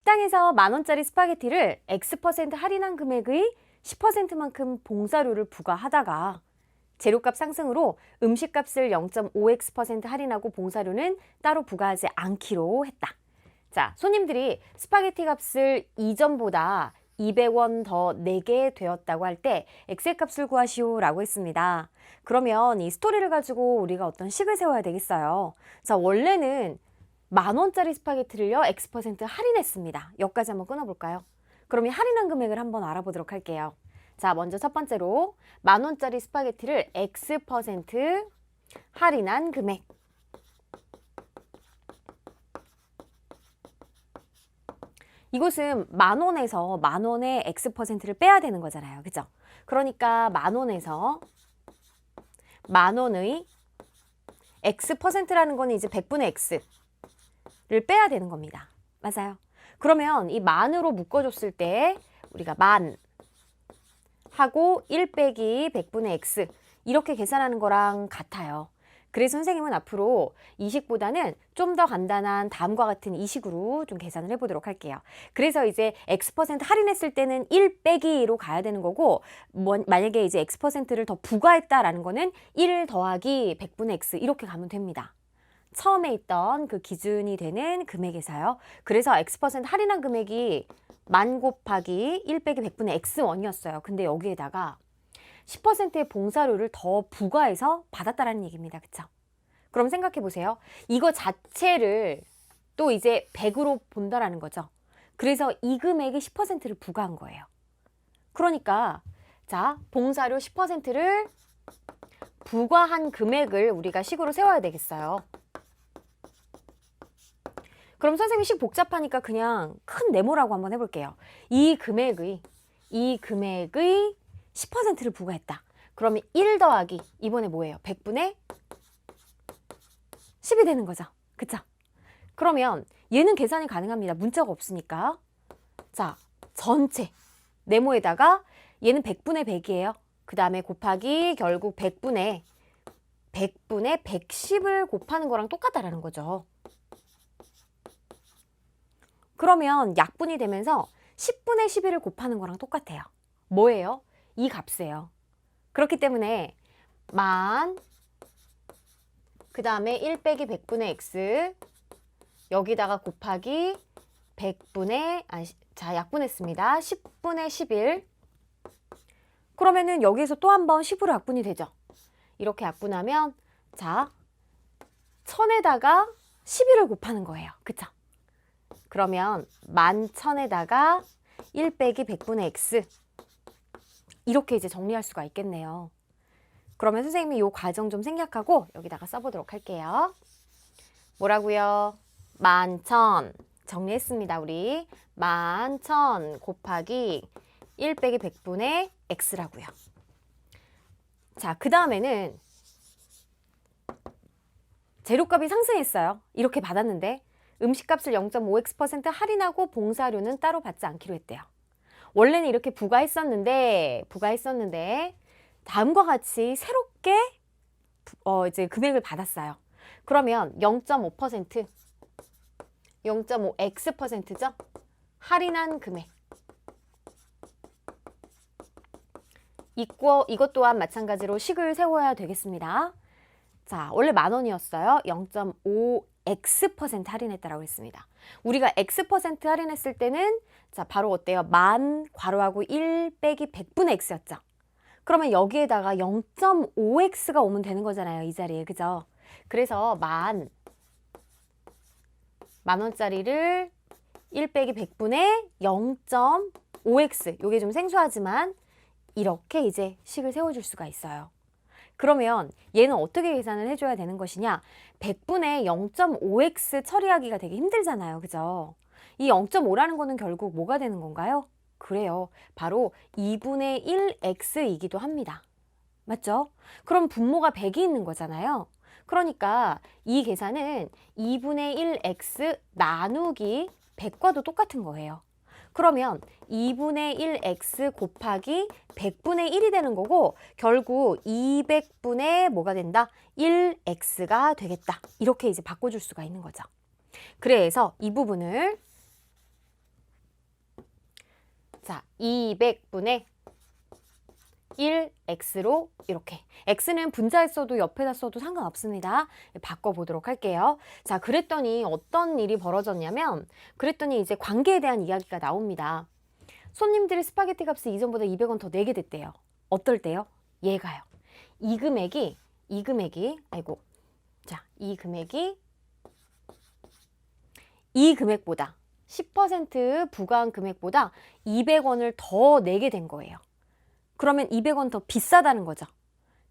식당에서 10,000원짜리 스파게티를 X% 할인한 금액의 10%만큼 봉사료를 부과하다가 재료값 상승으로 음식값을 0.5X% 할인하고 봉사료는 따로 부과하지 않기로 했다. 자, 손님들이 스파게티 값을 이전보다 200원 더 내게 되었다고 할 때 엑셀 값을 구하시오 라고 했습니다. 그러면 이 스토리를 가지고 우리가 어떤 식을 세워야 되겠어요. 자, 원래는 10,000원짜리 스파게티를요 X% 할인했습니다. 여기까지 한번 끊어볼까요? 그럼 이 할인한 금액을 한번 알아보도록 할게요. 자, 먼저 첫 번째로 10,000원짜리 스파게티를 X% 할인한 금액. 이곳은 10,000원에서 10,000원의 X%를 빼야 되는 거잖아요. 그죠? 그러니까 10,000원에서 10,000원의 X%라는 거는 이제 100분의 X를 빼야 되는 겁니다. 맞아요. 그러면 이 만으로 묶어줬을 때 우리가 만 하고 1 빼기 100분의 X 이렇게 계산하는 거랑 같아요. 그래서 선생님은 앞으로 이 식보다는 좀 더 간단한 다음과 같은 이 식으로 좀 계산을 해보도록 할게요. 그래서 이제 X% 할인했을 때는 1 빼기로 가야 되는 거고 만약에 이제 X%를 더 부과했다라는 거는 1 더하기 100분의 X 이렇게 가면 됩니다. 처음에 있던 그 기준이 되는 금액에서요. 그래서 X% 할인한 금액이 10,000 곱하기 1 빼기 100분의 X1이었어요. 근데 여기에다가 10%의 봉사료를 더 부과해서 받았다라는 얘기입니다. 그쵸? 그럼 생각해 보세요. 이거 자체를 또 이제 100으로 본다라는 거죠. 그래서 이 금액에 10%를 부과한 거예요. 그러니까 자, 봉사료 10%를 부과한 금액을 우리가 식으로 세워야 되겠어요. 그럼 선생님이 식 복잡하니까 그냥 큰 네모라고 한번 해볼게요. 이 금액의 10%를 부과했다. 그러면 1 더하기 이번에 뭐예요? 100분의 10이 되는 거죠. 그쵸? 그러면 얘는 계산이 가능합니다. 문자가 없으니까. 자, 전체 네모에다가 얘는 100분의 100이에요. 그 다음에 곱하기 결국 100분의 110을 곱하는 거랑 똑같다라는 거죠. 그러면 약분이 되면서 10분의 11을 곱하는 거랑 똑같아요. 뭐예요? 이 값이에요. 그렇기 때문에 만, 그 다음에 1 빼기 100분의 X, 여기다가 곱하기 100분의, 자, 약분했습니다. 10분의 11. 그러면은 여기에서 또 한 번 10으로 약분이 되죠. 이렇게 약분하면, 자, 1000에다가 11을 곱하는 거예요. 그쵸? 그러면 11,000에다가 1 빼기 100분의 X 이렇게 이제 정리할 수가 있겠네요. 그러면 선생님이 이 과정 좀 생략하고 여기다가 써보도록 할게요. 뭐라고요? 11,000 정리했습니다. 우리 11,000 곱하기 1 빼기 100분의 X라고요. 자, 그 다음에는 재료값이 상승했어요. 이렇게 받았는데 음식값을 0.5X% 할인하고 봉사료는 따로 받지 않기로 했대요. 원래는 이렇게 부과했었는데 다음과 같이 새롭게 이제 금액을 받았어요. 그러면 0.5%, 0.5X%죠? 할인한 금액. 이것 또한 마찬가지로 식을 세워야 되겠습니다. 자, 원래 10,000원이었어요. 0.5X% 할인했다라고 했습니다. 우리가 X% 할인했을 때는 자, 바로 어때요? 만 괄호하고 1 빼기 100분의 X였죠. 그러면 여기에다가 0.5X가 오면 되는 거잖아요. 이 자리에. 그죠? 그래서 10,000원짜리를 1 빼기 100분의 0.5X. 요게 좀 생소하지만 이렇게 이제 식을 세워줄 수가 있어요. 그러면 얘는 어떻게 계산을 해줘야 되는 것이냐? 100분의 0.5x 처리하기가 되게 힘들잖아요. 그죠? 이 0.5라는 거는 결국 뭐가 되는 건가요? 그래요. 바로 2분의 1x이기도 합니다. 맞죠? 그럼 분모가 100이 있는 거잖아요. 그러니까 이 계산은 2분의 1x 나누기 100과도 똑같은 거예요. 그러면 2분의 1x 곱하기 100분의 1이 되는 거고 결국 200분의 뭐가 된다? 1x가 되겠다. 이렇게 이제 바꿔줄 수가 있는 거죠. 그래서 이 부분을 자, 200분의 1x로 이렇게. x는 분자에 써도 옆에다 써도 상관없습니다. 바꿔보도록 할게요. 자, 그랬더니 어떤 일이 벌어졌냐면 그랬더니 이제 관계에 대한 이야기가 나옵니다. 손님들이 스파게티 값을 이전보다 200원 더 내게 됐대요. 어떨 때요? 얘가요. 이 금액이 아이고. 자, 이 금액보다 10% 부과한 금액보다 200원을 더 내게 된 거예요. 그러면 200원 더 비싸다는 거죠.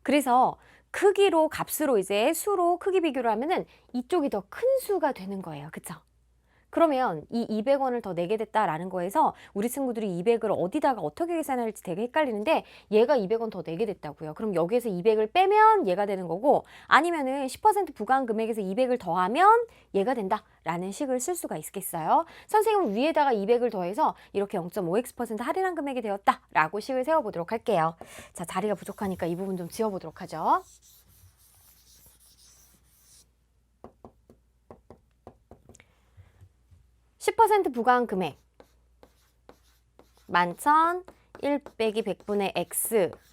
그래서 크기로 값으로 이제 수로 크기 비교를 하면은 이쪽이 더 큰 수가 되는 거예요. 그쵸? 그러면 이 200원을 더 내게 됐다라는 거에서 우리 친구들이 200을 어디다가 어떻게 계산할지 되게 헷갈리는데 얘가 200원 더 내게 됐다고요. 그럼 여기에서 200을 빼면 얘가 되는 거고 아니면은 10% 부과한 금액에서 200을 더하면 얘가 된다라는 식을 쓸 수가 있겠어요. 선생님은 위에다가 200을 더해서 이렇게 0.5x% 할인한 금액이 되었다라고 식을 세워보도록 할게요. 자, 자리가 부족하니까 이 부분 좀 지워보도록 하죠. 10% 부과한 금액 11,000 1 빼기 100분의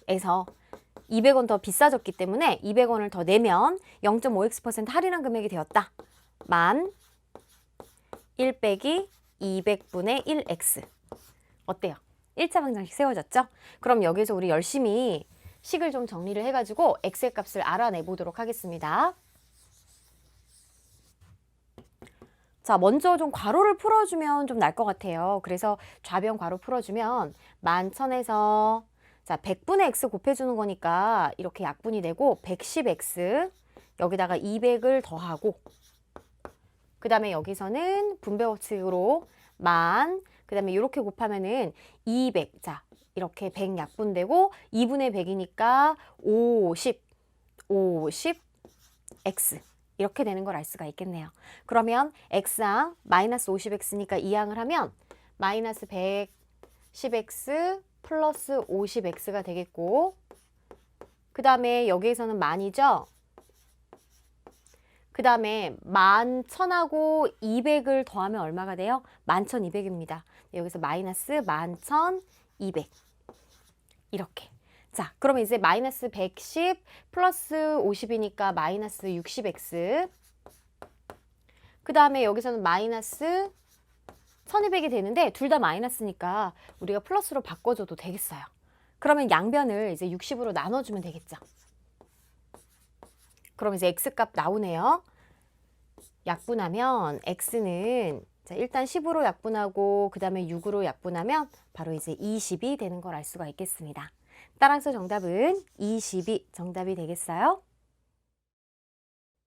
x에서 200원 더 비싸졌기 때문에 200원을 더 내면 0.5x% 할인한 금액이 되었다. 10,000 1 빼기 200분의 1x. 어때요? 1차 방정식 세워졌죠? 그럼 여기서 우리 열심히 식을 좀 정리를 해가지고 x의 값을 알아내보도록 하겠습니다. 자, 먼저 좀 괄호를 풀어주면 좀 날 것 같아요. 그래서 좌변 괄호 풀어주면 11,000에서 자 100분의 x 곱해주는 거니까 이렇게 약분이 되고 110x 여기다가 200을 더하고 그 다음에 여기서는 분배 법칙으로 10,000 그 다음에 이렇게 곱하면은 200 자 이렇게 100 약분되고 2분의 100이니까 50 x 이렇게 되는 걸 알 수가 있겠네요. 그러면 x항 마이너스 50x니까 이항을 하면 마이너스 110x 플러스 50x가 되겠고 그 다음에 여기에서는 만이죠. 그 다음에 11,000하고 200을 더하면 얼마가 돼요? 11,200입니다. 여기서 마이너스 11,200 이렇게. 자, 그러면 이제 마이너스 110 플러스 50이니까 마이너스 60x 그 다음에 여기서는 마이너스 1200이 되는데 둘 다 마이너스니까 우리가 플러스로 바꿔줘도 되겠어요. 그러면 양변을 이제 60으로 나눠주면 되겠죠. 그럼 이제 x값 나오네요. 약분하면 x는 자, 일단 10으로 약분하고 그 다음에 6으로 약분하면 바로 이제 20이 되는 걸 알 수가 있겠습니다. 따라서 정답은 22 정답이 되겠어요.